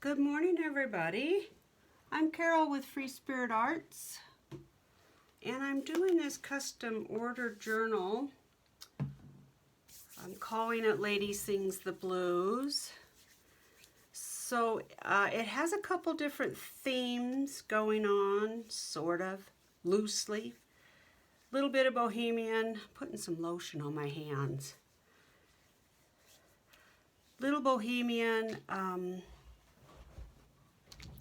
Good morning, everybody. I'm Carol with Free Spirit Arts, and I'm doing this custom order journal. I'm calling it Lady Sings the Blues. So it has a couple different themes going on, sort of, loosely. A little bit of bohemian, putting some lotion on my hands. Little bohemian,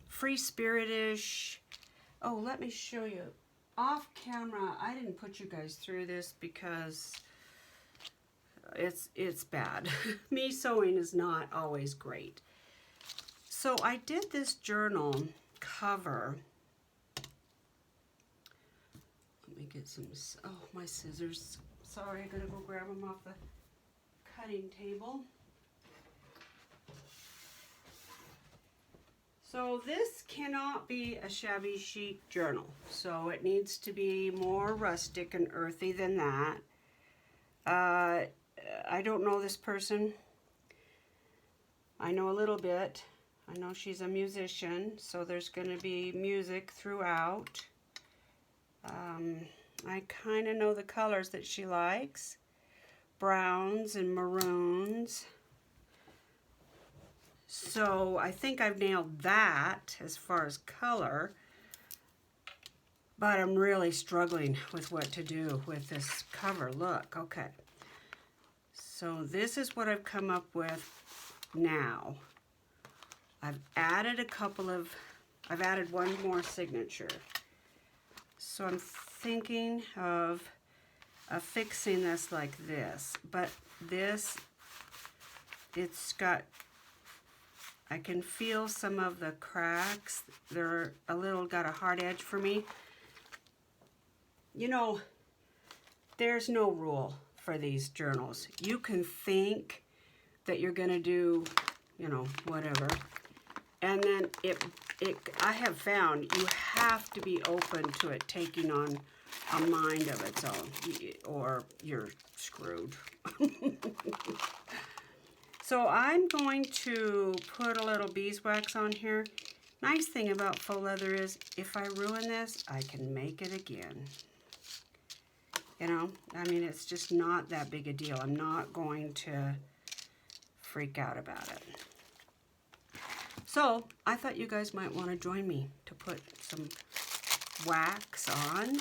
free-spiritish. Oh, let me show you. Off camera, I didn't put you guys through this because it's bad. Me sewing is not always great. So I did this journal cover. Let me get some, oh, my scissors. Sorry, I gotta go grab them off the cutting table. So this cannot be a shabby chic journal. So it needs to be more rustic and earthy than that. I don't know this person. I know a little bit. I know she's a musician, so there's going to be music throughout. I kind of know the colors that she likes. Browns and maroons. So I think I've nailed that as far as color, but I'm really struggling with what to do with this cover. Look, okay. So this is what I've come up with now. I've added I've added one more signature. So I'm thinking of fixing this like this, but this, it's got, I can feel some of the cracks. They're a little got a hard edge for me. You know, there's no rule for these journals. You can think that you're gonna do, you know, whatever. And then I have found you have to be open to it taking on a mind of its own, or you're screwed. So I'm going to put a little beeswax on here. Nice thing about faux leather is if I ruin this, I can make it again. You know, I mean, it's just not that big a deal. I'm not going to freak out about it. So I thought you guys might want to join me to put some wax on.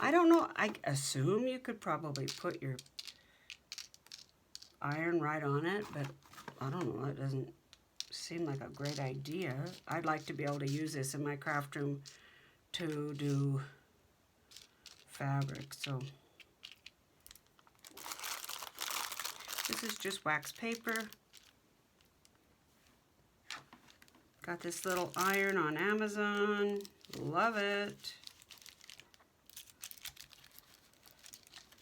I don't know, I assume you could probably put your iron right on it, but I don't know, it doesn't seem like a great idea. I'd like to be able to use this in my craft room to do fabric, so. This is just wax paper. Got this little iron on Amazon, love it.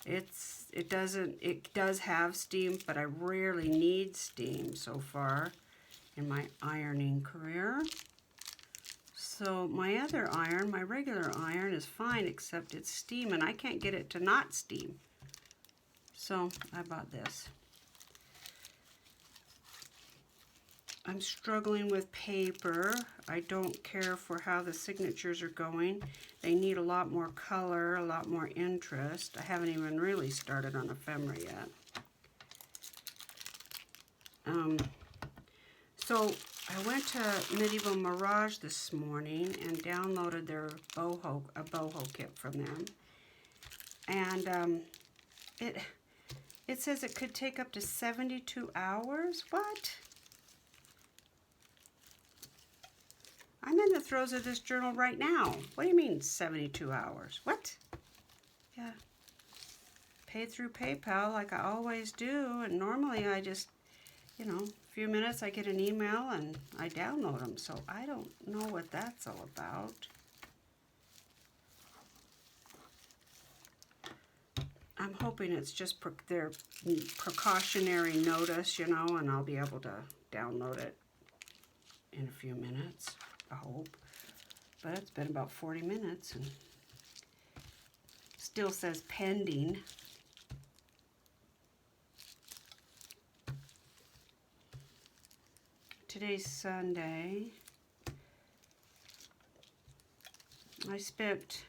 It does have steam, but I rarely need steam so far in my ironing career. So my other iron, my regular iron, is fine except it's steam and I can't get it to not steam. So I bought this. I'm struggling with paper. I don't care for how the signatures are going. They need a lot more color, a lot more interest. I haven't even really started on ephemera yet. So I went to Medieval Mirage this morning and downloaded their a boho kit from them. And it says it could take up to 72 hours. What? I'm in the throes of this journal right now. What do you mean 72 hours? What? Yeah. Pay through PayPal like I always do. And normally I just, you know, a few minutes I get an email and I download them. So I don't know what that's all about. I'm hoping it's just their precautionary notice, you know, and I'll be able to download it in a few minutes. I hope, but it's been about 40 minutes and still says pending. today's Sunday. I spent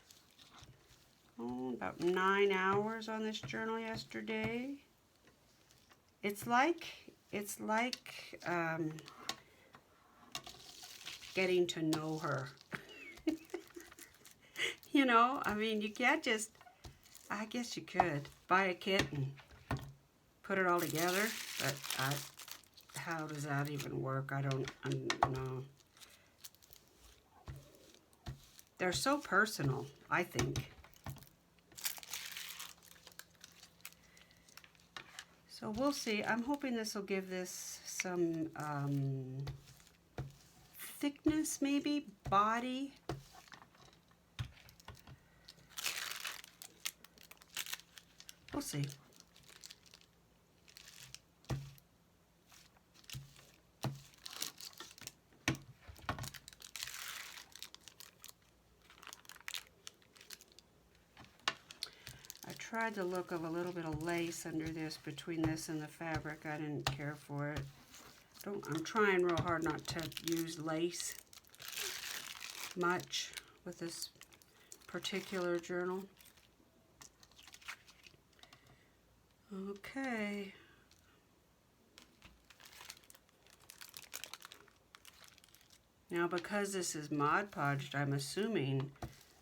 about 9 hours on this journal yesterday. It's like getting to know her. You know, I mean, you can't just, I guess you could buy a kit and put it all together, but how does that even work? I don't know. They're so personal, I think. So we'll see. I'm hoping this will give this some thickness, maybe, body. We'll see. Tried the look of a little bit of lace under this, between this and the fabric. I didn't care for it. I'm trying real hard not to use lace much with this particular journal. Okay. Now, because this is Mod Podged, I'm assuming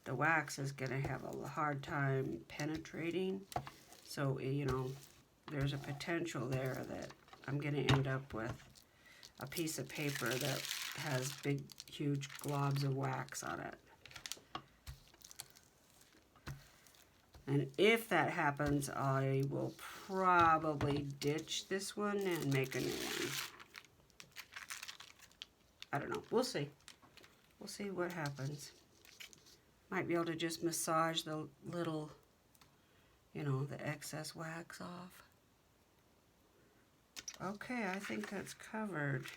the wax is going to have a hard time penetrating. So, you know, there's a potential there that I'm going to end up with a piece of paper that has big, huge globs of wax on it. And if that happens, I will probably ditch this one and make a new one. I don't know. We'll see. We'll see what happens. Might be able to just massage the little, you know, the excess wax off. Okay, I think that's covered.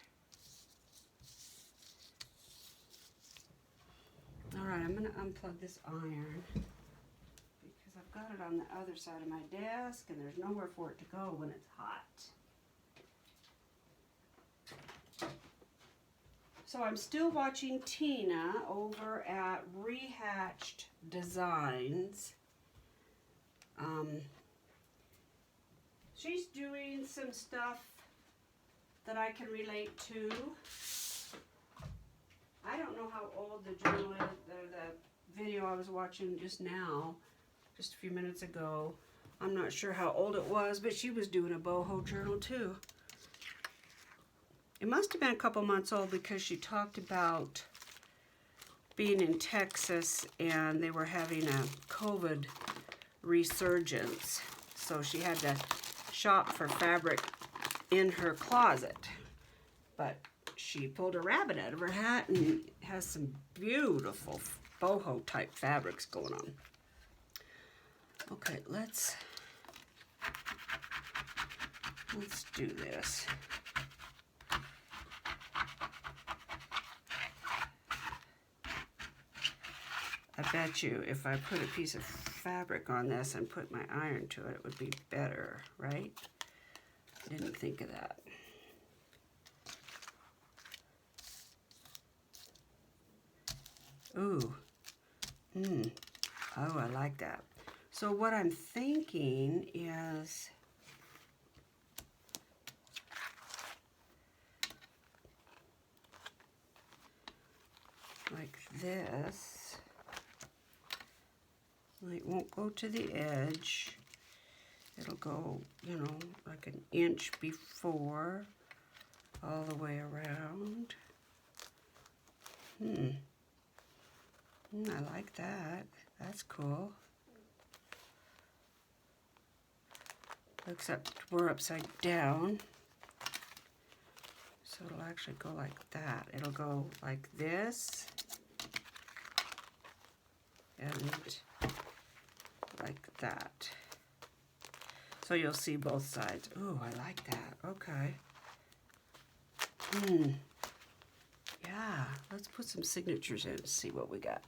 All right, I'm going to unplug this iron because I've got it on the other side of my desk and there's nowhere for it to go when it's hot. So I'm still watching Tina over at Rehatched Designs. She's doing some stuff that I can relate to. I don't know how old the journal is, the video I was watching just now, just a few minutes ago. I'm not sure how old it was, but she was doing a boho journal too. It must have been a couple months old because she talked about being in Texas and they were having a COVID resurgence. So she had to shop for fabric in her closet. But she pulled a rabbit out of her hat and has some beautiful boho type fabrics going on. Okay, let's do this. I bet you if I put a piece of fabric on this and put my iron to it, it would be better, right? I didn't think of that. Ooh. Oh, I like that. So what I'm thinking is like this. It won't go to the edge. It'll go, you know, like an inch before, all the way around. I like that. That's cool. Except we're upside down. So it'll actually go like that. It'll go like this. And like that. So you'll see both sides. Ooh, I like that. Okay. Yeah, let's put some signatures in and see what we got.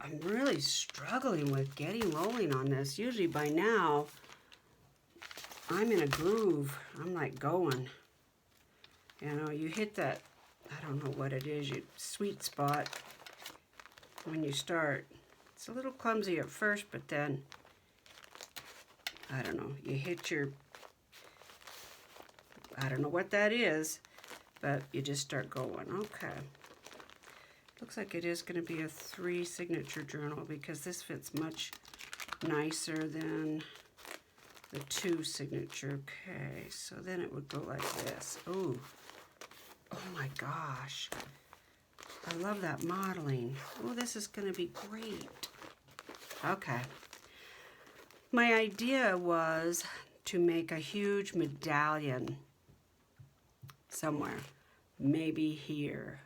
I'm really struggling with getting rolling on this. Usually by now, I'm in a groove. I'm like going. You know, you hit that, I don't know what it is, your sweet spot when you start. It's a little clumsy at first, but then, I don't know, you hit your, I don't know what that is, but you just start going. Okay. Looks like it is going to be a 3 signature journal because this fits much nicer than the 2 signature. Okay, so then it would go like this. Ooh. Oh my gosh. I love that modeling. Oh, this is going to be great. Okay. My idea was to make a huge medallion somewhere. Maybe here.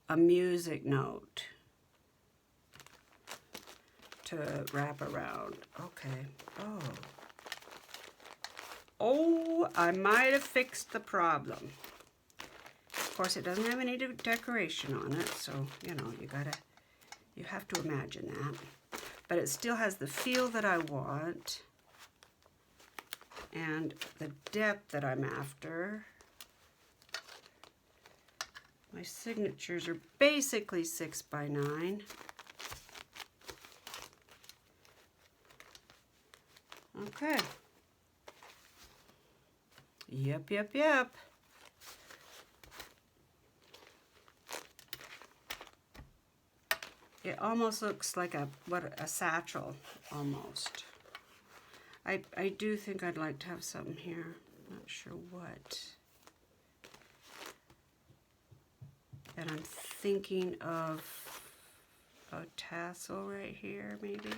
A music note to wrap around. Okay. Oh. Oh, I might have fixed the problem. Of course, it doesn't have any decoration on it, so, you know, you have to imagine that. But it still has the feel that I want and the depth that I'm after. My signatures are basically 6 by 9. Okay. Yep, yep, yep. It almost looks like a satchel, almost. I do think I'd like to have something here. Not sure what. And I'm thinking of a tassel right here, maybe.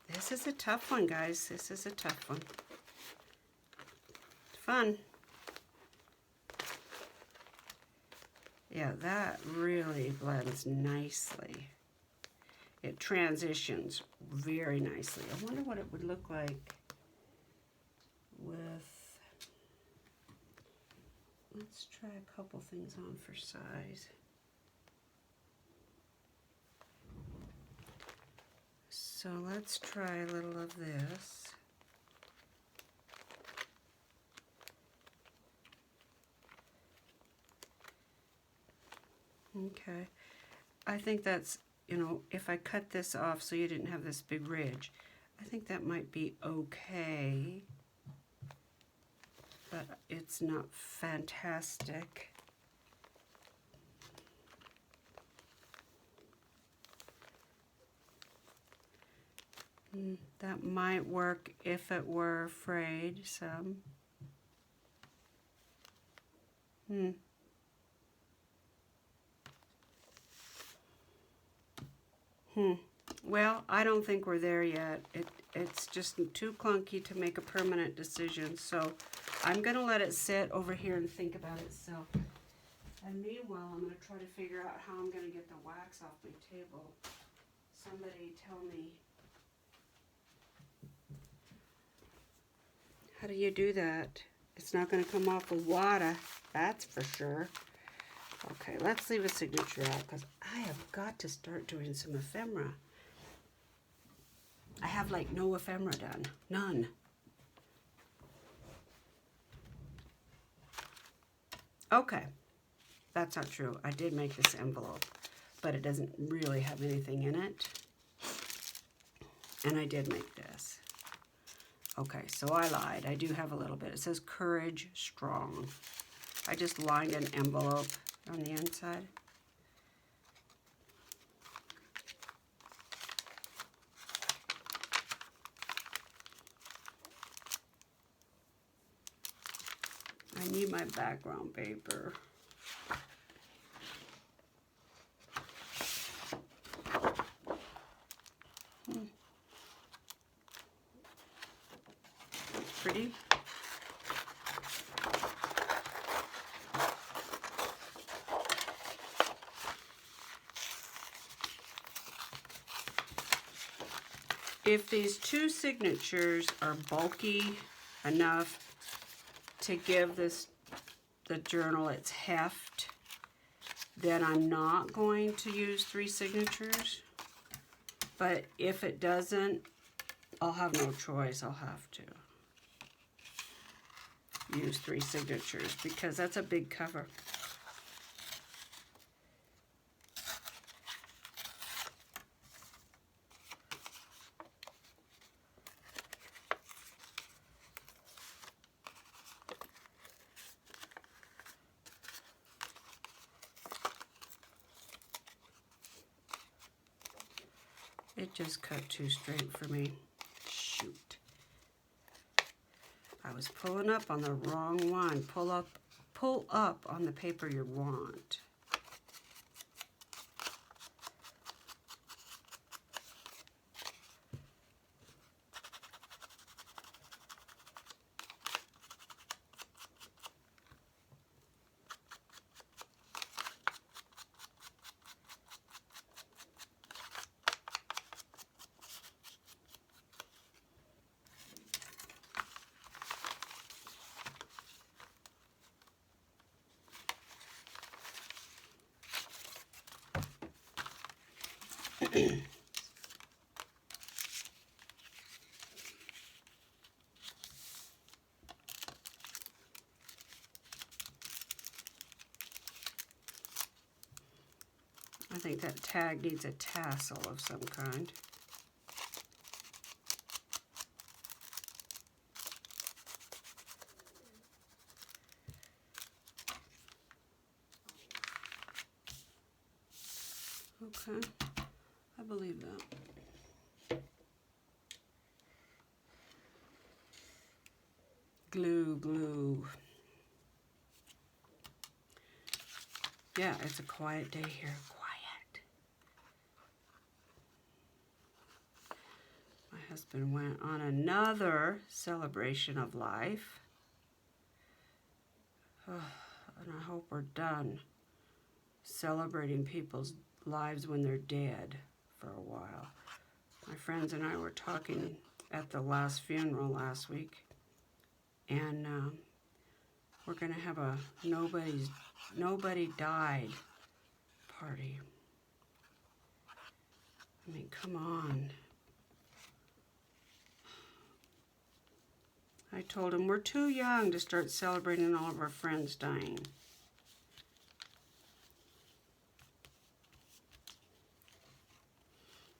This is a tough one, guys. This is a tough one. Fun. Yeah, that really blends nicely. It transitions very nicely. I wonder what it would look like with... Let's try a couple things on for size. So let's try a little of this. Okay. I think that's, you know, if I cut this off so you didn't have this big ridge, I think that might be okay. But it's not fantastic. That might work if it were frayed some. Well, I don't think we're there yet. It's just too clunky to make a permanent decision. So I'm going to let it sit over here and think about itself. And meanwhile, I'm going to try to figure out how I'm going to get the wax off my table. Somebody tell me. How do you do that? It's not going to come off with water, that's for sure. Okay, let's leave a signature out because I have got to start doing some ephemera. I have like no ephemera done, none. Okay, that's not true. I did make this envelope, but it doesn't really have anything in it. And I did make this. Okay, so I lied. I do have a little bit. It says Courage Strong. I just lined an envelope on the inside. I need my background paper. Pretty. If these two signatures are bulky enough to give the journal its heft, then I'm not going to use 3 signatures. But if it doesn't, I'll have no choice. I'll have to. use 3 signatures because that's a big cover. It just cut too straight for me. Shoot. I was pulling up on the wrong one. Pull up on the paper you want. I think that tag needs a tassel of some kind. Okay, I believe that. Glue. Yeah, it's a quiet day here. Quiet. My husband went on another celebration of life. And I hope we're done celebrating people's lives when they're dead for a while. My friends and I were talking at the last funeral last week, and we're going to have a nobody died party. I mean, come on. I told him we're too young to start celebrating all of our friends dying.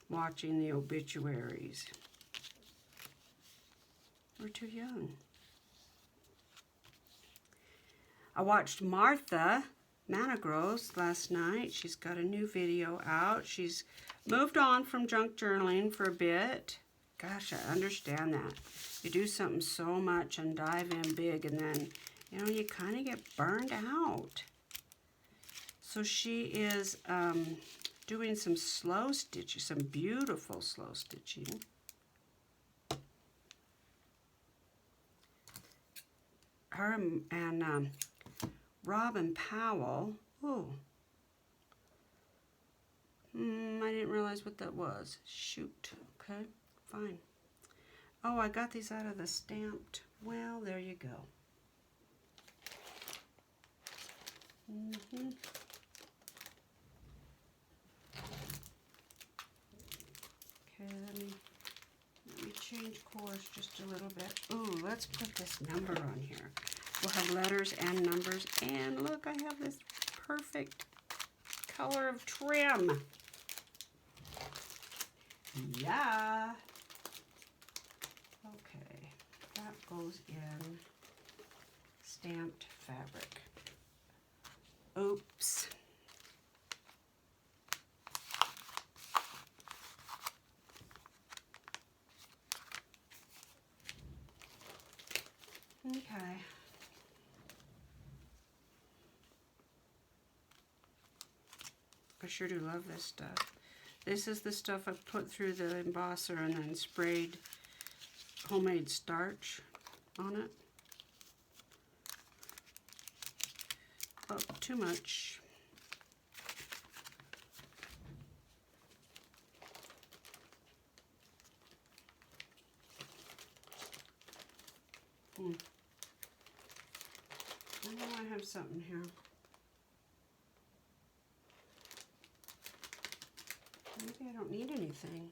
Watching the obituaries. We're too young. I watched Martha Managross last night. She's got a new video out. She's moved on from junk journaling for a bit. Gosh, I understand that. You do something so much and dive in big, and then, you know, you kind of get burned out. So she is doing some slow stitching, some beautiful slow stitching. Her and Robin Powell. Oh. I didn't realize what that was. Shoot. Okay, fine. Oh, I got these out of the stamped. Well, there you go. Okay, let me change course just a little bit. Ooh, let's put this number on here. We'll have letters and numbers. And look, I have this perfect color of trim. Yeah. Okay, that goes in stamped fabric. Oops. Okay. I sure do love this stuff. This is the stuff I put through the embosser and then sprayed homemade starch on it. Oh, too much. I know I have something here. Maybe I don't need anything.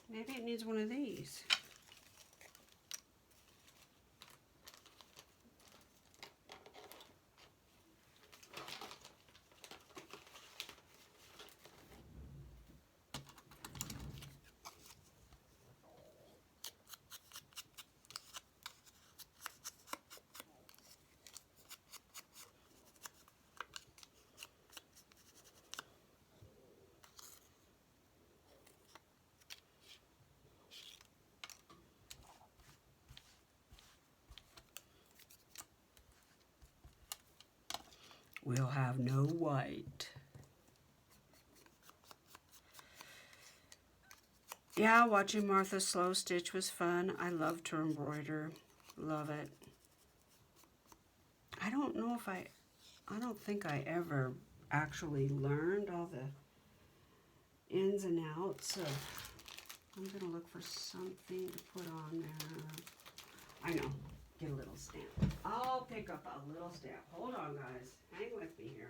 Maybe it needs one of these. we'll have no white. Yeah, watching Martha slow stitch was fun. I love to embroider. Love it. I don't know if I don't think I ever actually learned all the ins and outs of, I'm going to look for something to put on there. I know, get a little stamp. I'll pick up a little stamp. Hold on, guys. Hang with me here.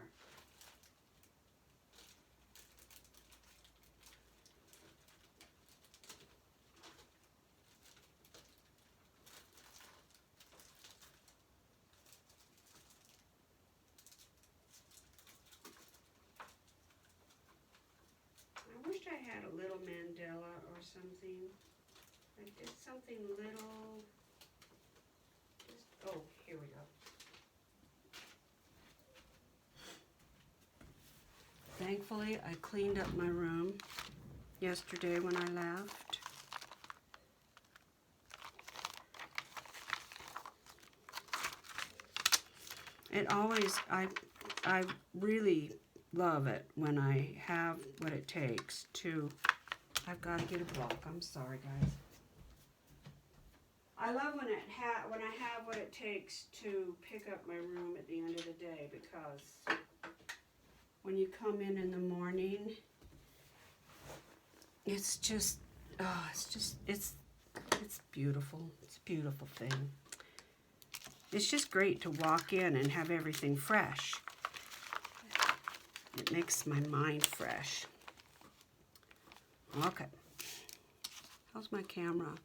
I wished I had a little mandala or something. Like just something little. Just, oh, here we go. Thankfully, I cleaned up my room yesterday when I left. It always, I really love it when I have what it takes to, I've got to get a block. I'm sorry, guys. I love when I have what it takes to pick up my room at the end of the day, because when you come in the morning, it's just, oh, it's beautiful. It's a beautiful thing. It's just great to walk in and have everything fresh. It makes my mind fresh. Okay. How's my camera?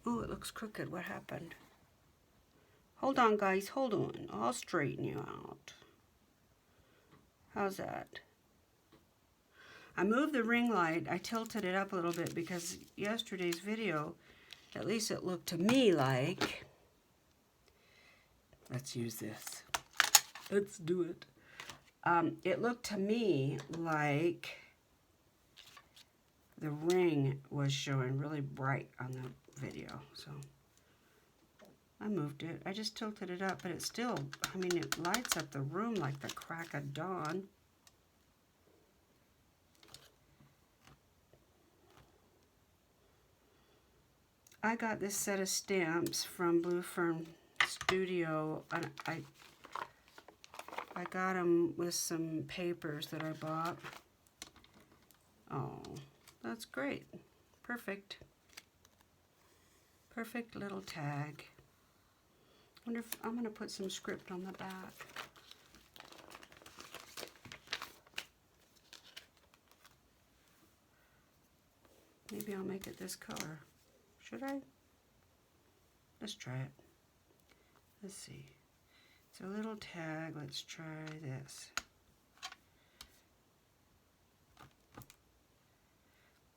Ooh, it looks crooked. What happened? Hold on, guys. Hold on. I'll straighten you out. How's that? I moved the ring light. I tilted it up a little bit because yesterday's video, at least it looked to me like... Let's use this. Let's do it. It looked to me like the ring was showing really bright on the video, so I moved it. I just tilted it up, but it still, I mean, it lights up the room like the crack of dawn. I got this set of stamps from Blue Fern Studio. I got them with some papers that I bought. Oh, that's great. Perfect. Perfect little tag. Wonder if I'm going to put some script on the back. Maybe I'll make it this color. Should I? Let's try it. Let's see. It's a little tag. Let's try this.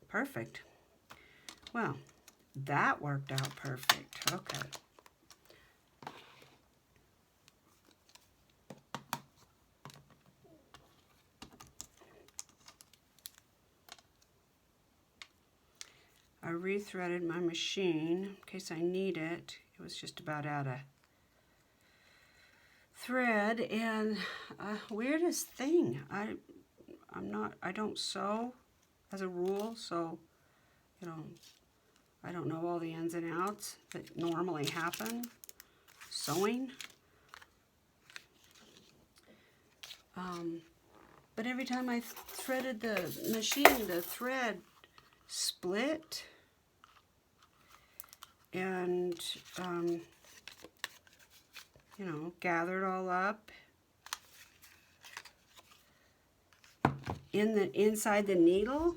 Perfect. Well, that worked out perfect. Okay. I rethreaded my machine in case I need it. It was just about out of thread, and weirdest thing, I don't sew as a rule, so you know, I don't know all the ins and outs that normally happen sewing. But every time I threaded the machine, the thread split, and you know, gathered all up inside the needle.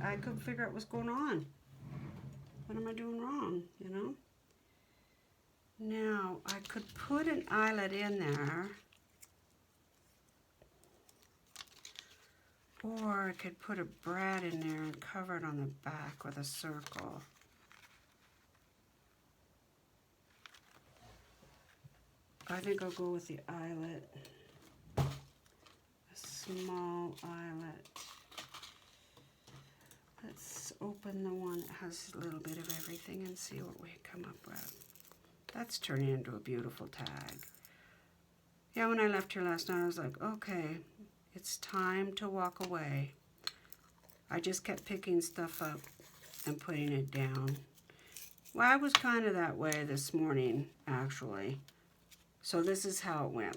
I couldn't figure out what's going on. What am I doing wrong, you know? Now, I could put an eyelet in there, or I could put a brad in there and cover it on the back with a circle. I think I'll go with the eyelet, a small eyelet. Let's open the one that has a little bit of everything and see what we come up with. That's turning into a beautiful tag. Yeah, when I left here last night, I was like, okay, it's time to walk away. I just kept picking stuff up and putting it down. Well, I was kind of that way this morning, actually. So this is how it went.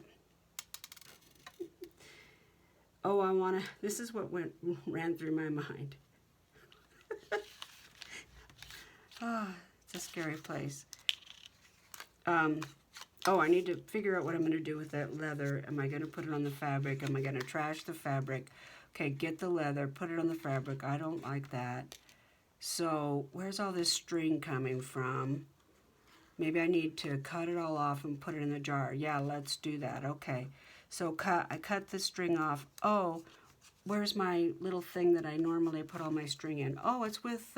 Oh, this is what ran through my mind. Oh, it's a scary place. Oh, I need to figure out what I'm going to do with that leather. Am I going to put it on the fabric? Am I going to trash the fabric? Okay, get the leather, put it on the fabric. I don't like that. So where's all this string coming from? Maybe I need to cut it all off and put it in the jar. Yeah, let's do that. Okay, so I cut the string off. Oh, where's my little thing that I normally put all my string in? Oh, it's with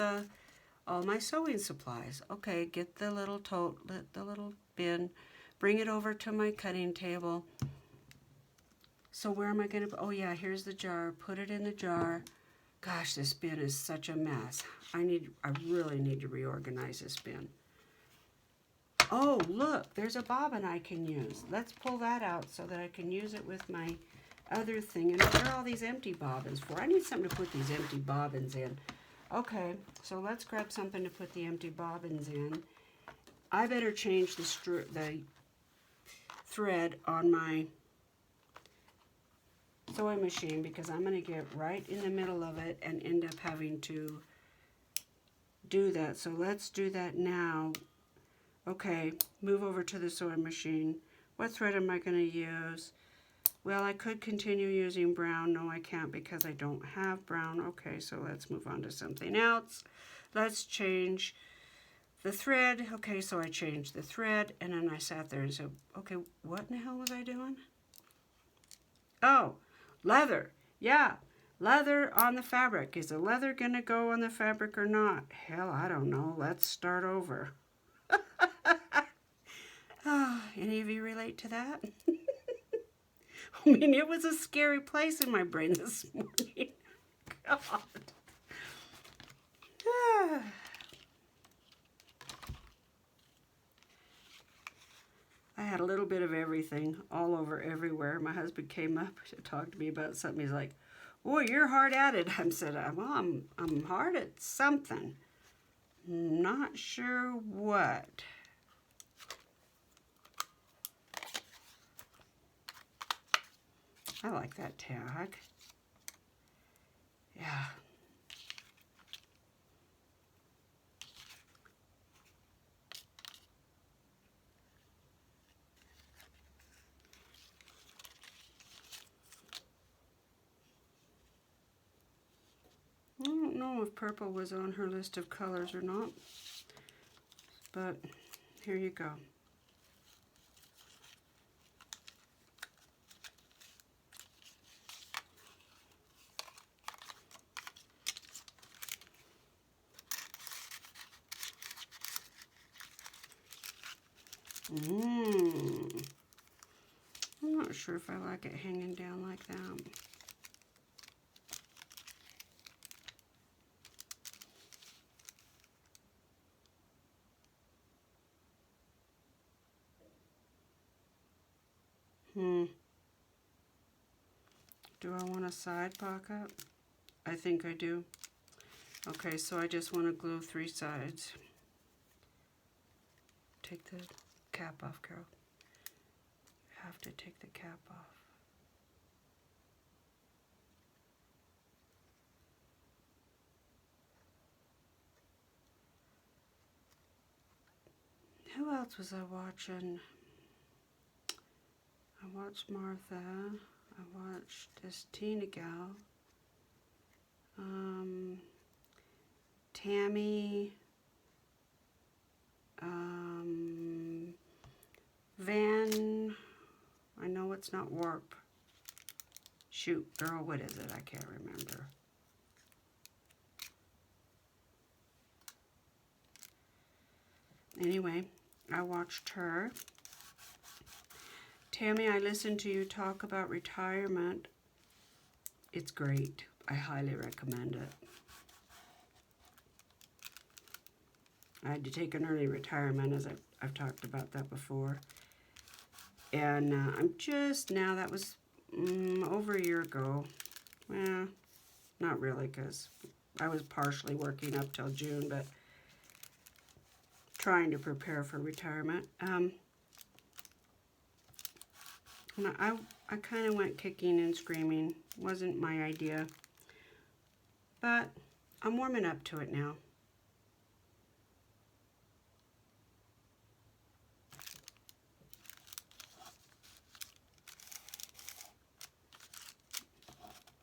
all my sewing supplies. Okay, get the little tote, the little bin, bring it over to my cutting table. So where am I going to, oh yeah, here's the jar. Put it in the jar. Gosh, this bin is such a mess. I really need to reorganize this bin. Oh, look, there's a bobbin I can use. Let's pull that out so that I can use it with my other thing. And what are all these empty bobbins for? I need something to put these empty bobbins in. Okay, so let's grab something to put the empty bobbins in. I better change the thread on my sewing machine because I'm going to get right in the middle of it and end up having to do that. So let's do that now. Okay, move over to the sewing machine. What thread am I going to use? Well, I could continue using brown. No, I can't because I don't have brown. Okay, so let's move on to something else. Let's change the thread. Okay, so I changed the thread, and then I sat there and said, okay, what in the hell was I doing? Oh, leather. Yeah, leather on the fabric. Is the leather going to go on the fabric or not? Hell, I don't know. Let's start over. Oh, any of you relate to that? I mean, it was a scary place in my brain this morning. God. I had a little bit of everything all over everywhere. My husband came up to talk to me about something. He's like, "Oh, you're hard at it." I said, "Well, I'm hard at something. Not sure what." I like that tag. Yeah. I don't know if purple was on her list of colors or not, but here you go. I'm not sure if I like it hanging down like that. Do I want a side pocket? I think I do. Okay, so I just want to glue 3 sides. Take the cap off, Carol. Have to take the cap off. Who else was I watching? I watched Martha. I watched this Tina gal. Tammy. Van. I know it's not warp. Shoot, girl, what is it? I can't remember. Anyway, I watched her. Tammy, I listened to you talk about retirement. It's great. I highly recommend it. I had to take an early retirement, as I've talked about that before. And I'm just now, that was over a year ago. Well, not really, because I was partially working up till June, but trying to prepare for retirement. And I kind of went kicking and screaming. Wasn't my idea. But I'm warming up to it now.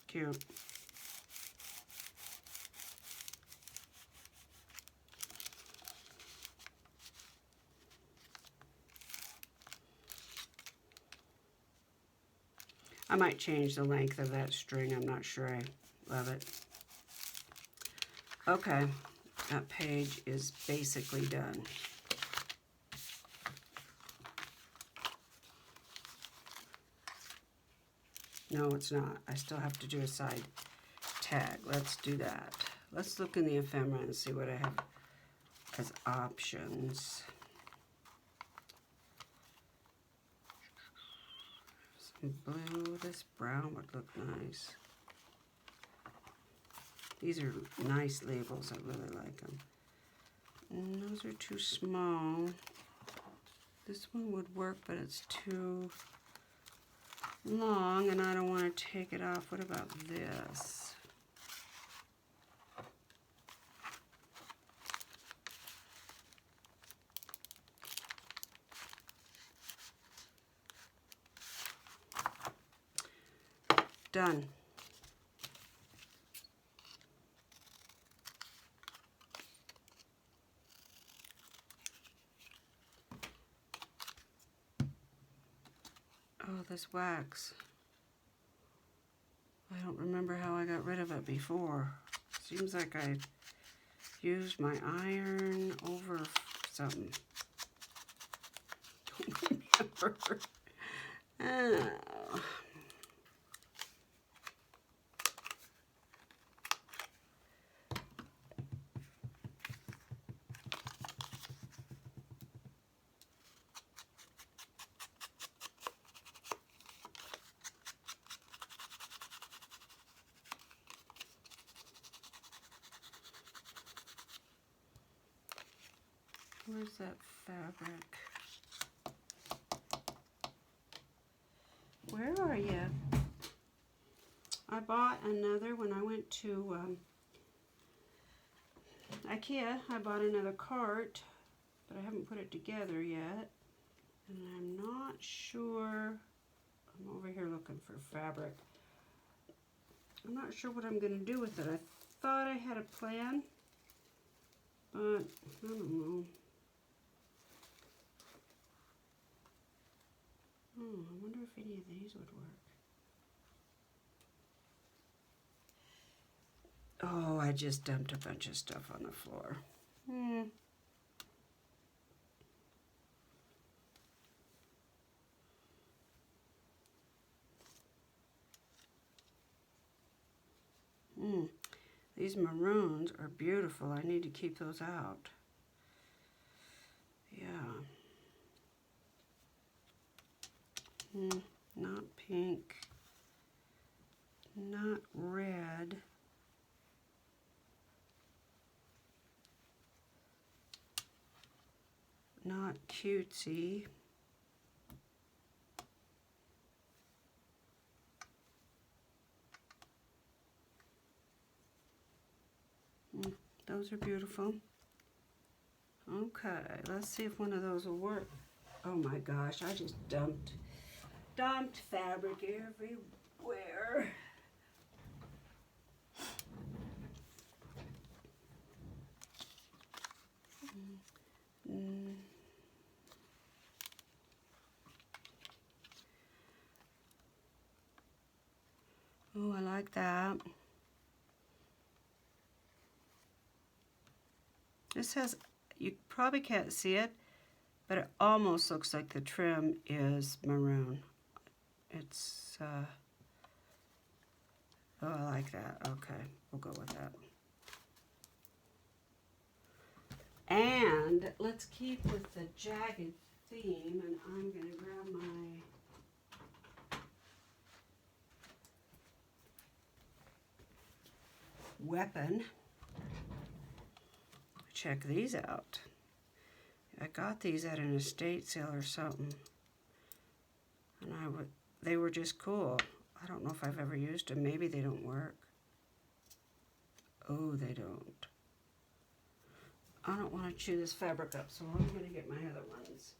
Cute. I might change the length of that string. I'm not sure I love it. Okay, that page is basically done. No, it's not. I still have to do a side tag. Let's do that. Let's look in the ephemera and see what I have as options. Some blue. This brown would look nice. These are nice labels. I really like them. And those are too small. This one would work, but it's too long, and I don't want to take it off. What about this? Done. Oh, this wax. I don't remember how I got rid of it before. Seems like I used my iron over something. Don't remember. Oh. Where's that fabric? Where are you? I bought another when I went to IKEA. I bought another cart, but I haven't put it together yet. And I'm not sure. I'm over here looking for fabric. I'm not sure what I'm going to do with it. I thought I had a plan, but I don't know. I wonder if any of these would work. Oh, I just dumped a bunch of stuff on the floor. These maroons are beautiful. I need to keep those out. Yeah. Not pink. Not red. Not cutesy. Those are beautiful. Okay, let's see if one of those will work. Oh my gosh, I just dumped fabric everywhere. Oh, I like that. This has, you probably can't see it, but it almost looks like the trim is maroon. It's, oh, I like that. Okay, we'll go with that. And let's keep with the jagged theme, and I'm going to grab my weapon. Check these out. I got these at an estate sale or something, and they were just cool. I don't know if I've ever used them. Maybe they don't work. Oh, they don't. I don't want to chew this fabric up, so I'm going to get my other ones.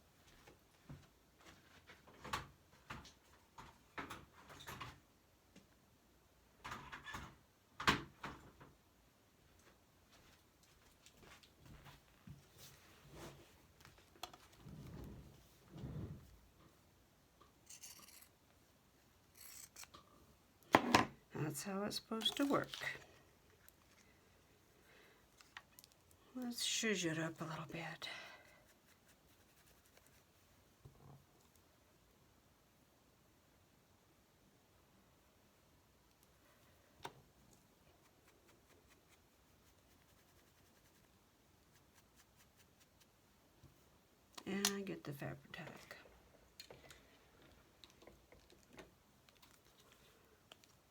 That's how it's supposed to work. Let's zhuzh it up a little bit. And get the fabric tag.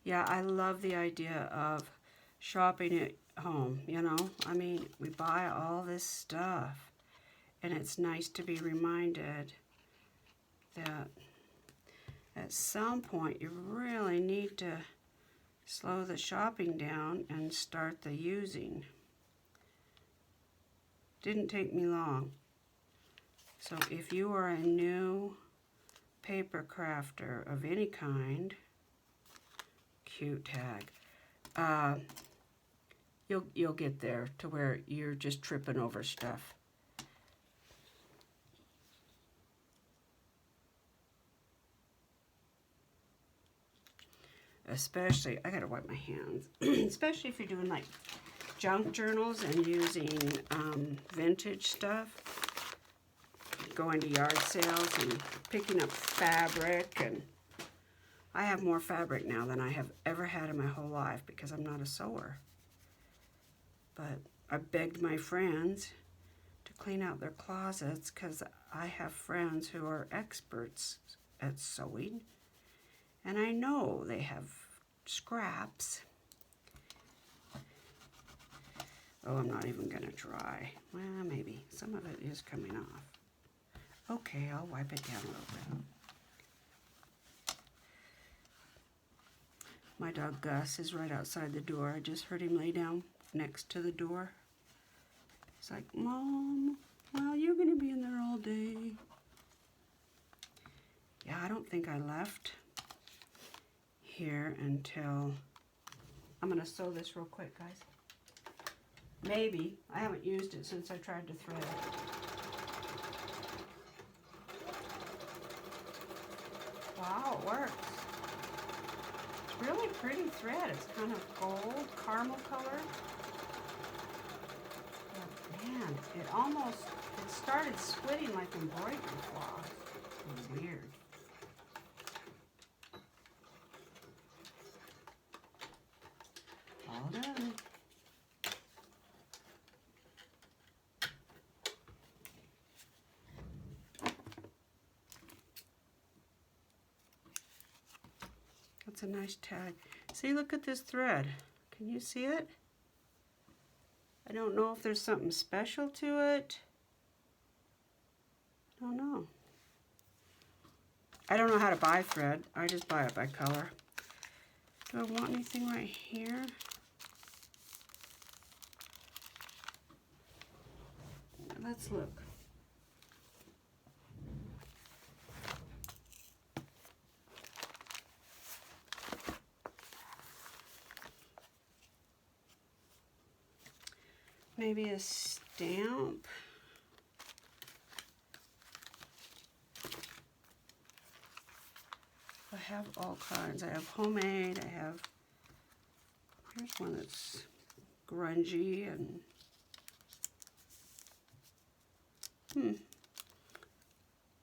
Yeah, I love the idea of shopping at home, you know? I mean, we buy all this stuff, and it's nice to be reminded that at some point you really need to slow the shopping down and start the using. Didn't take me long. So if you are a new paper crafter of any kind, cute tag, you'll get there to where you're just tripping over stuff. Especially, I gotta wipe my hands, especially if you're doing like junk journals and using vintage stuff, going to yard sales and picking up fabric. And I have more fabric now than I have ever had in my whole life because I'm not a sewer. But I begged my friends to clean out their closets because I have friends who are experts at sewing, and I know they have scraps. Oh, I'm not even gonna try. Well, maybe some of it is coming off. Okay, I'll wipe it down a little bit. My dog Gus is right outside the door. I just heard him lay down next to the door. He's like, Mom, well, you're gonna be in there all day. Yeah, I don't think I left here until, I'm gonna sew this real quick, guys. Maybe. I haven't used it since I tried to thread it. Wow, it works. It's really pretty thread. It's kind of gold, caramel color. But man, it started splitting like embroidery cloth. It was weird. All done. That's a nice tag. See, look at this thread. Can you see it? I don't know if there's something special to it. I don't know. I don't know how to buy thread. I just buy it by color. Do I want anything right here? Let's look. Maybe a stamp. I have all kinds. I have homemade. I have, here's one that's grungy and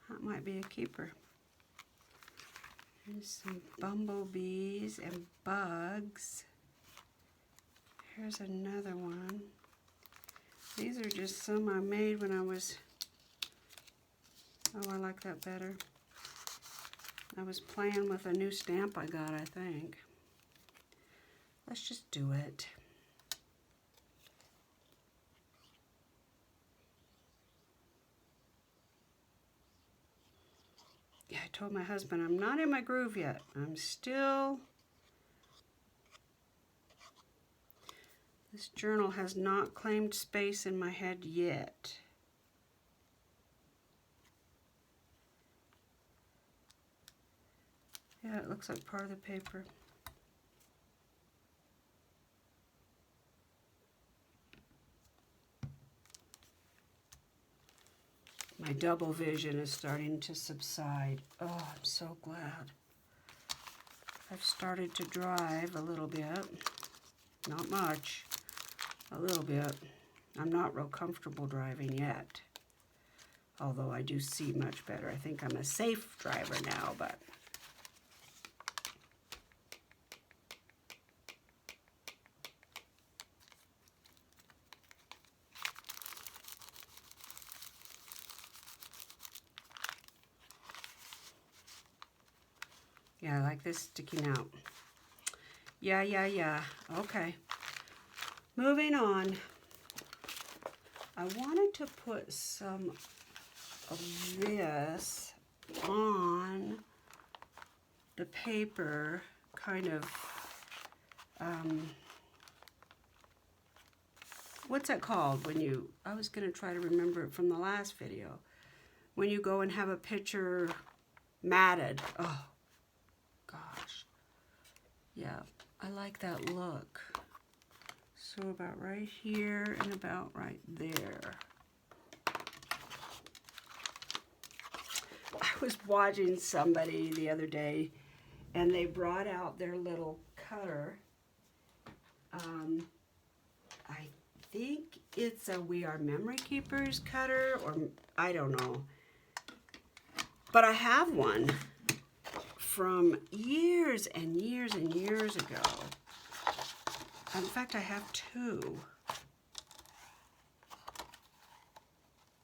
that might be a keeper. Here's some bumblebees and bugs. Here's another one. These are just some I made when I was Oh, I like that better. I was playing with a new stamp I got, I think. Let's just do it. Yeah, I told my husband I'm not in my groove yet. I'm still... This journal has not claimed space in my head yet. Yeah, it looks like part of the paper. My double vision is starting to subside. Oh, I'm so glad. I've started to drive a little bit. Not much. A little bit. I'm not real comfortable driving yet. Although I do see much better. I think I'm a safe driver now, but... Yeah, I like this sticking out. Yeah. Okay. Moving on. I wanted to put some of this on the paper, kind of, what's that called when you, I was going to try to remember it from the last video, when you go and have a picture matted. Oh, gosh. Yeah, I like that look. So about right here and about right there. I was watching somebody the other day and they brought out their little cutter. I think it's a We Are Memory Keepers cutter, or I don't know. But I have one from years and years and years ago. In fact, I have two.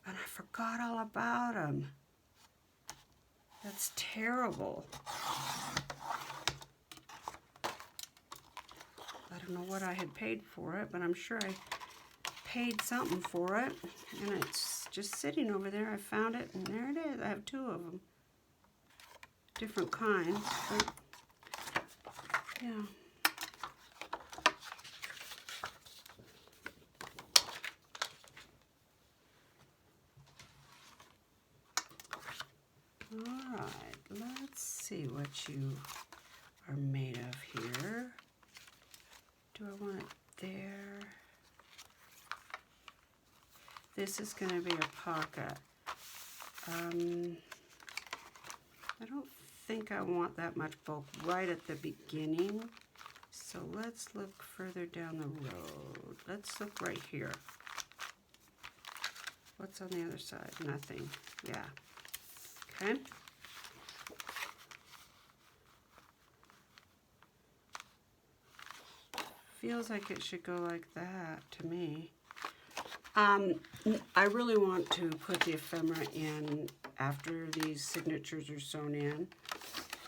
And I forgot all about them. That's terrible. I don't know what I had paid for it, but I'm sure I paid something for it. And it's just sitting over there. I found it, and there it is. I have two of them. Different kinds, but yeah. Alright, let's see what you are made of here. Do I want it there? This is going to be a pocket. I don't think I want that much bulk right at the beginning. So let's look further down the road. Let's look right here. What's on the other side? Nothing. Yeah. Okay. Feels like it should go like that to me. I really want to put the ephemera in after these signatures are sewn in,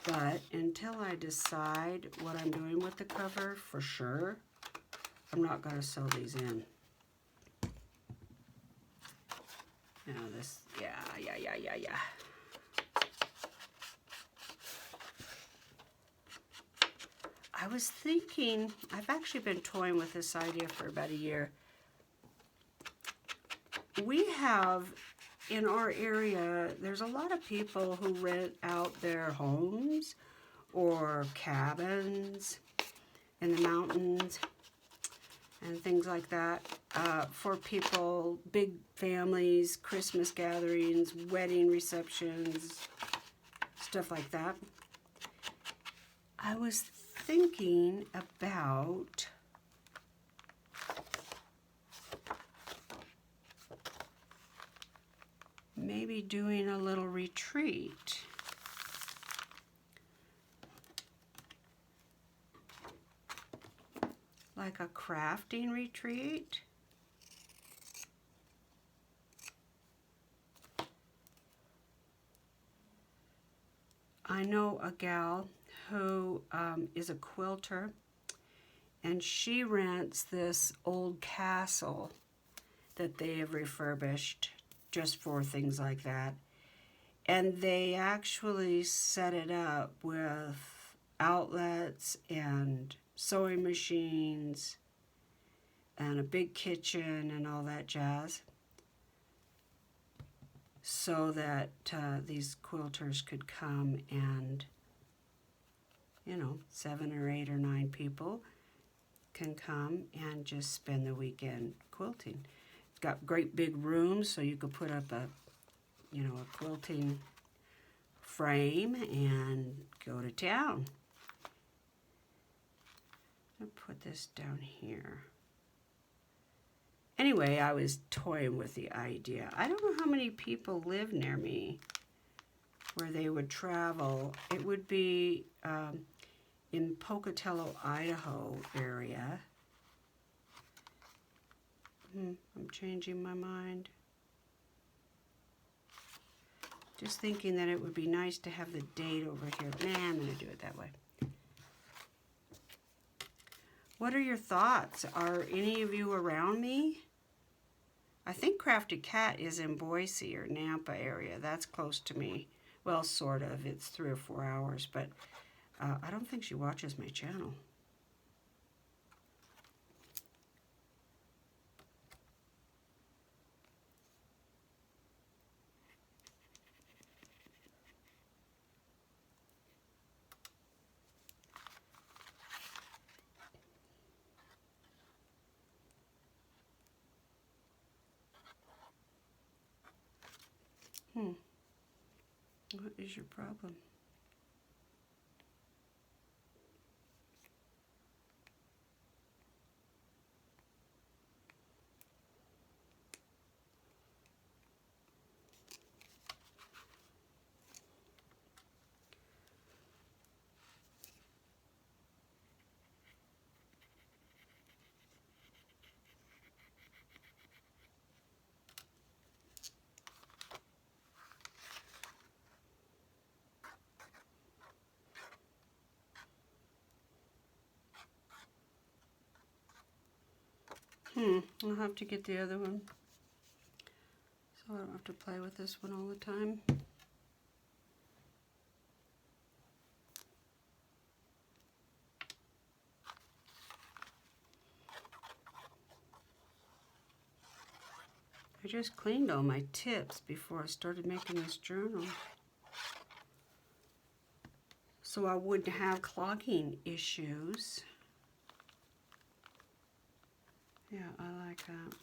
but until I decide what I'm doing with the cover for sure, I'm not going to sew these in. Now this, yeah. I was thinking, I've actually been toying with this idea for about a year. We have, in our area, there's a lot of people who rent out their homes or cabins in the mountains and things like that for people, big families, Christmas gatherings, wedding receptions, stuff like that. I was thinking about maybe doing a little retreat. Like a crafting retreat. I know a gal who is a quilter, and she rents this old castle that they have refurbished just for things like that. And they actually set it up with outlets and sewing machines and a big kitchen and all that jazz, so that these quilters could come and, you know, 7 or 8 or 9 people can come and just spend the weekend quilting. It's got great big rooms, so you could put up a, you know, a quilting frame and go to town. I'll put this down here. Anyway, I was toying with the idea. I don't know how many people live near me where they would travel. It would be in Pocatello, Idaho area. I'm changing my mind. Just thinking that it would be nice to have the date over here. Nah, I'm going to do it that way. What are your thoughts? Are any of you around me? I think Crafty Cat is in Boise or Nampa area. That's close to me. Well, sort of. It's 3 or 4 hours, but I don't think she watches my channel. What is your problem? I'll have to get the other one, so I don't have to play with this one all the time. I just cleaned all my tips before I started making this journal, so I wouldn't have clogging issues. Yeah, I like that.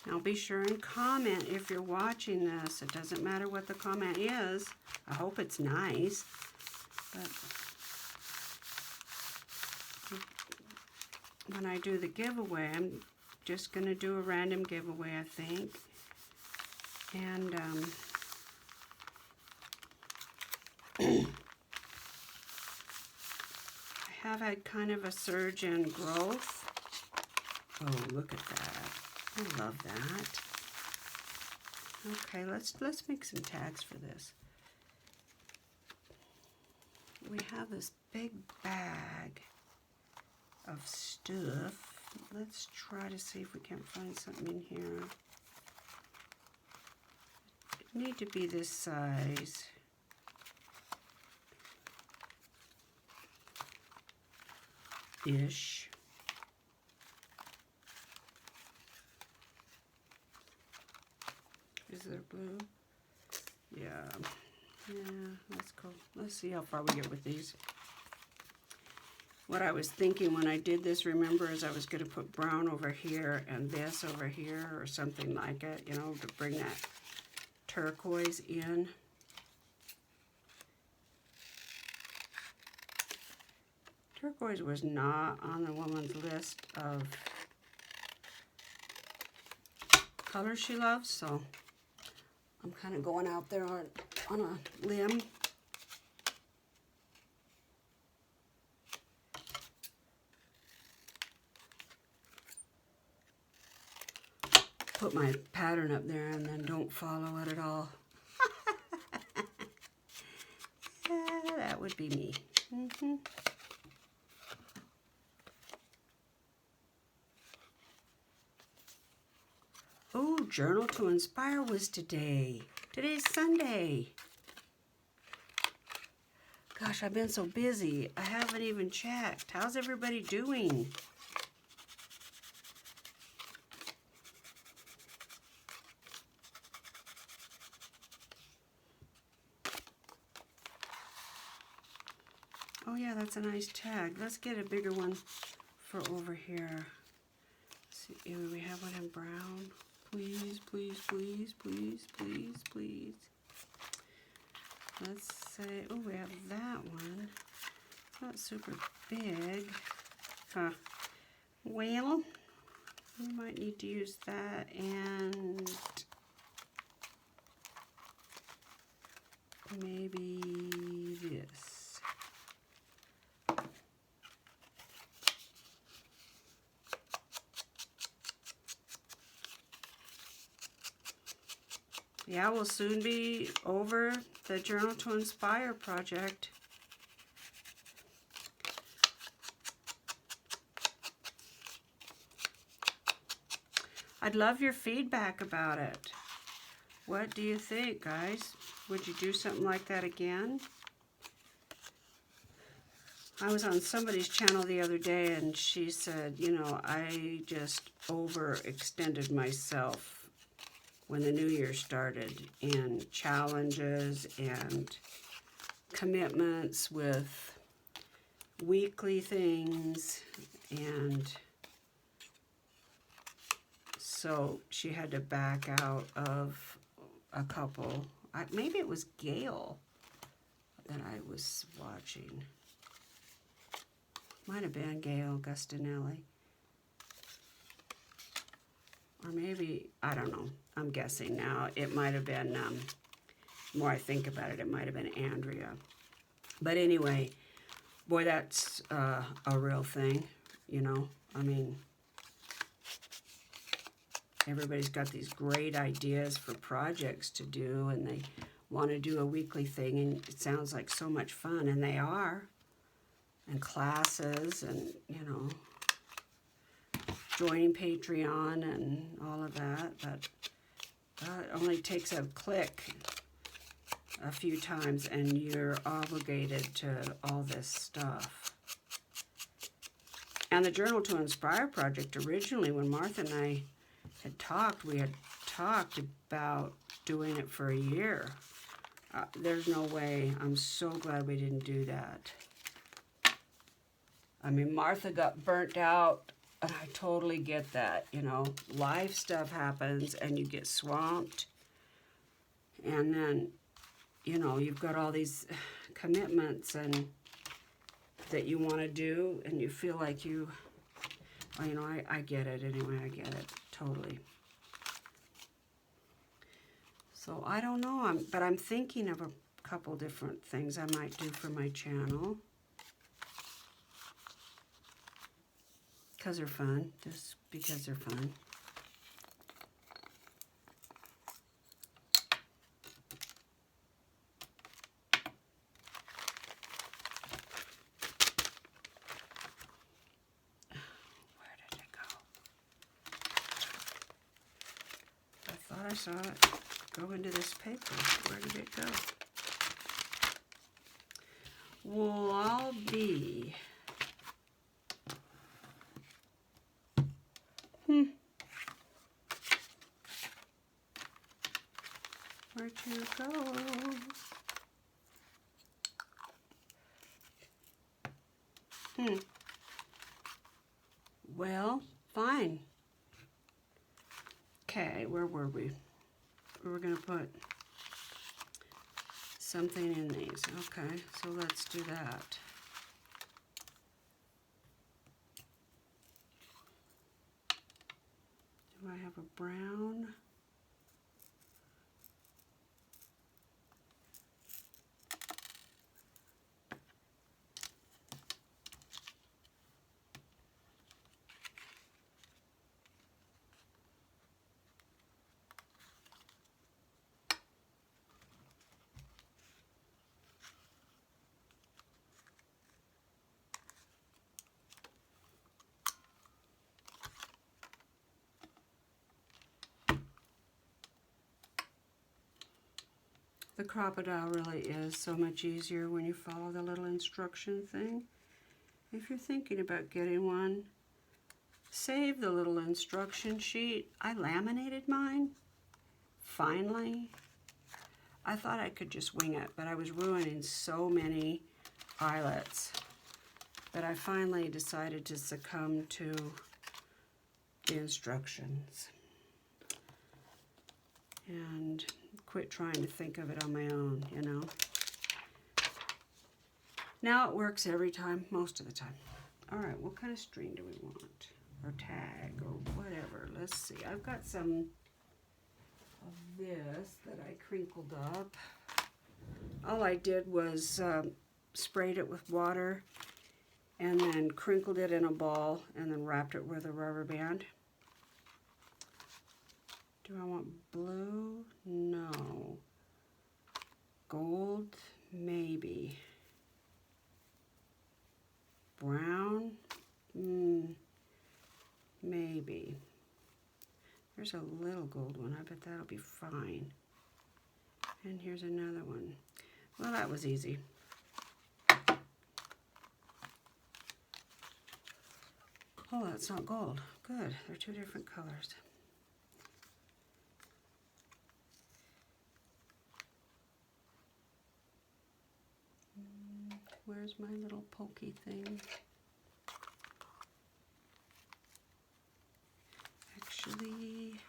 Now be sure and comment if you're watching this. It doesn't matter what the comment is. I hope it's nice. But when I do the giveaway, I'm just going to do a random giveaway, I think. And I have had kind of a surge in growth. Oh, look at that. I love that. Okay, let's make some tags for this. We have this big bag of stuff. Let's try to see if we can't find something in here. It need to be this size. Ish. Is there blue? Yeah. Yeah, that's cool. Let's see how far we get with these. What I was thinking when I did this, remember, is I was going to put brown over here and this over here or something like it, you know, to bring that turquoise in. Turquoise was not on the woman's list of colors she loves, so I'm kind of going out there on a limb. Put my pattern up there and then don't follow it at all. Yeah, that would be me. Oh, Journal to Inspire was today. Today's Sunday. Gosh, I've been so busy. I haven't even checked. How's everybody doing? Oh yeah, that's a nice tag. Let's get a bigger one for over here. Let's see, we have one in brown. Please, please, please, please, please, please. Let's say, oh, we have that one. Not super big. Huh. Well, we might need to use that and maybe this. Yeah, we'll soon be over the Journal to Inspire project. I'd love your feedback about it. What do you think, guys? Would you do something like that again? I was on somebody's channel the other day and she said, you know, I just overextended myself when the new year started in challenges and commitments with weekly things, and so she had to back out of a couple. Maybe it was Gail that I was watching. Might have been Gail Gustinelli. Or maybe, I don't know, I'm guessing now. It might have been, the more I think about it, it might have been Andrea. But anyway, boy, that's a real thing, you know. I mean, everybody's got these great ideas for projects to do, and they want to do a weekly thing, and it sounds like so much fun, and they are. And classes, and, you know, joining Patreon and all of that, but it only takes a click a few times and you're obligated to all this stuff. And the Journal to Inspire project, originally when Martha and I had talked, we had talked about doing it for a year. There's no way. I'm so glad we didn't do that. I mean, Martha got burnt out. And I totally get that, you know, life stuff happens and you get swamped. And then, you know, you've got all these commitments and that you want to do, and you feel like you, well, you know, I get it anyway, I get it, totally. So I don't know, but I'm thinking of a couple different things I might do for my channel. Because they're fun, just because they're fun. Where did it go? I thought I saw it go into this paper. Where did it go? Well, I'll be... Where'd you go? Well, fine. Okay, where were we? We were going to put something in these. Okay, so let's do that. Do I have a brown? The crocodile really is so much easier when you follow the little instruction thing. If you're thinking about getting one, save the little instruction sheet. I laminated mine, finally. I thought I could just wing it, but I was ruining so many eyelets that I finally decided to succumb to the instructions and quit trying to think of it on my own, you know. Now it works every time, most of the time. All right, what kind of string do we want? Or tag, or whatever. Let's see. I've got some of this that I crinkled up. All I did was sprayed it with water and then crinkled it in a ball and then wrapped it with a rubber band. Do I want blue? No. Gold? Maybe. Brown? Maybe. There's a little gold one. I bet that'll be fine. And here's another one. Well, that was easy. Oh, that's not gold. Good. They're two different colors. Where's my little pokey thing? Actually,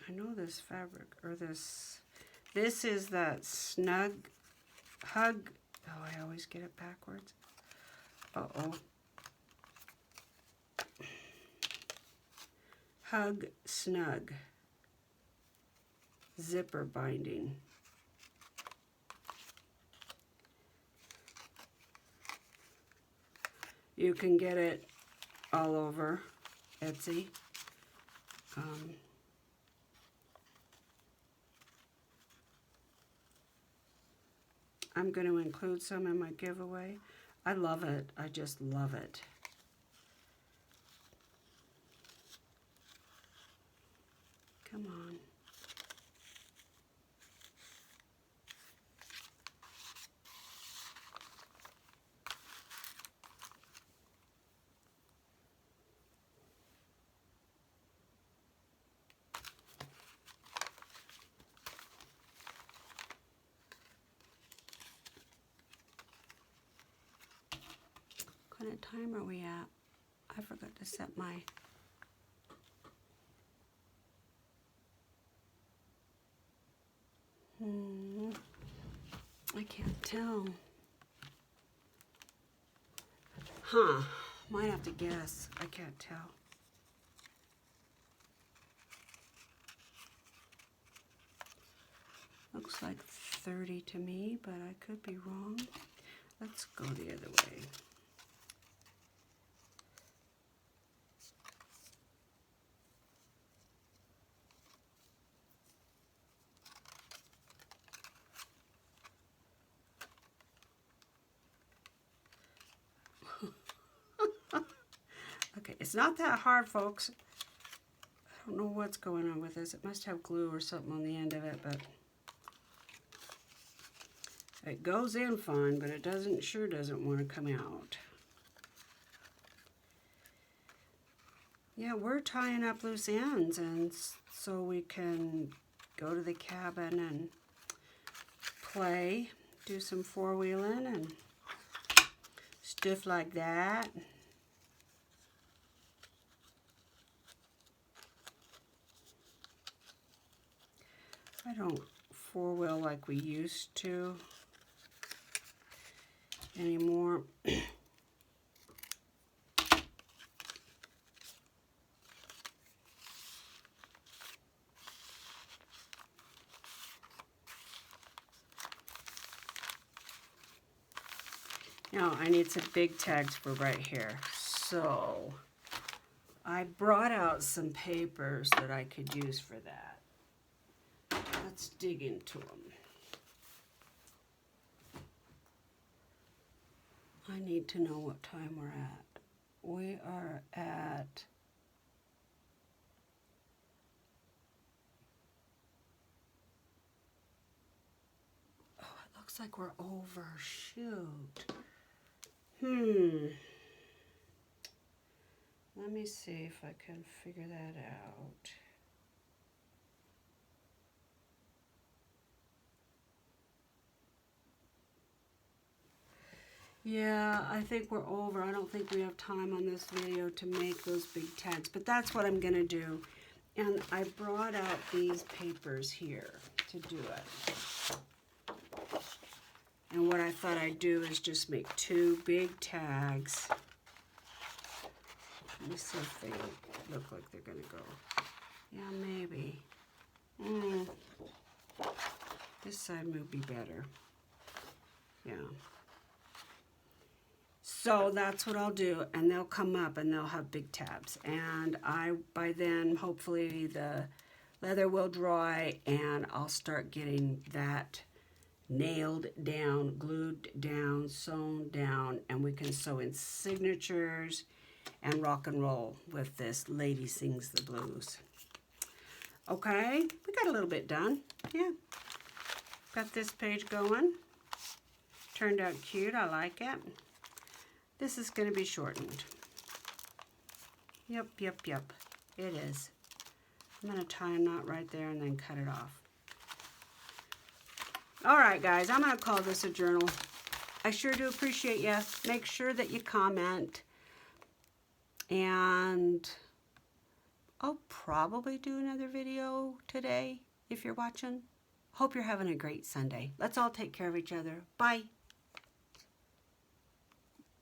I know this fabric, or this is that Snug Hug. Oh, I always get it backwards. Uh-oh. Hug Snug zipper binding. You can get it all over Etsy. I'm going to include some in my giveaway. I love it. I just love it. Come on. What kind of time are we at? I forgot to set my... I can't tell. Huh. Might have to guess. I can't tell. Looks like 30 to me, but I could be wrong. Let's go the other way. Okay, it's not that hard, folks. I don't know what's going on with this. It must have glue or something on the end of it, but it goes in fine, but it sure doesn't want to come out. yeah, we're tying up loose ends, and so we can go to the cabin and play, do some four-wheeling and stuff like that. I don't four-wheel like we used to anymore. Now, I need some big tags for right here. So, I brought out some papers that I could use for that. Let's dig into them. I need to know what time we're at. We are at... Oh, it looks like we're over. Shoot. Let me see if I can figure that out. Yeah, I think we're over. I don't think we have time on this video to make those big tags, but that's what I'm going to do. And I brought out these papers here to do it. And what I thought I'd do is just make two big tags. Let me see if they look like they're going to go. Yeah, maybe. This side would be better. Yeah. So that's what I'll do, and they'll come up and they'll have big tabs. And by then, hopefully the leather will dry and I'll start getting that nailed down, glued down, sewn down, and we can sew in signatures and rock and roll with this Lady Sings the Blues. Okay, we got a little bit done. Yeah, got this page going. Turned out cute, I like it. This is going to be shortened. Yep, it is. I'm going to tie a knot right there and then cut it off. All right, guys, I'm going to call this a journal. I sure do appreciate you. Make sure that you comment. And I'll probably do another video today if you're watching. Hope you're having a great Sunday. Let's all take care of each other. Bye.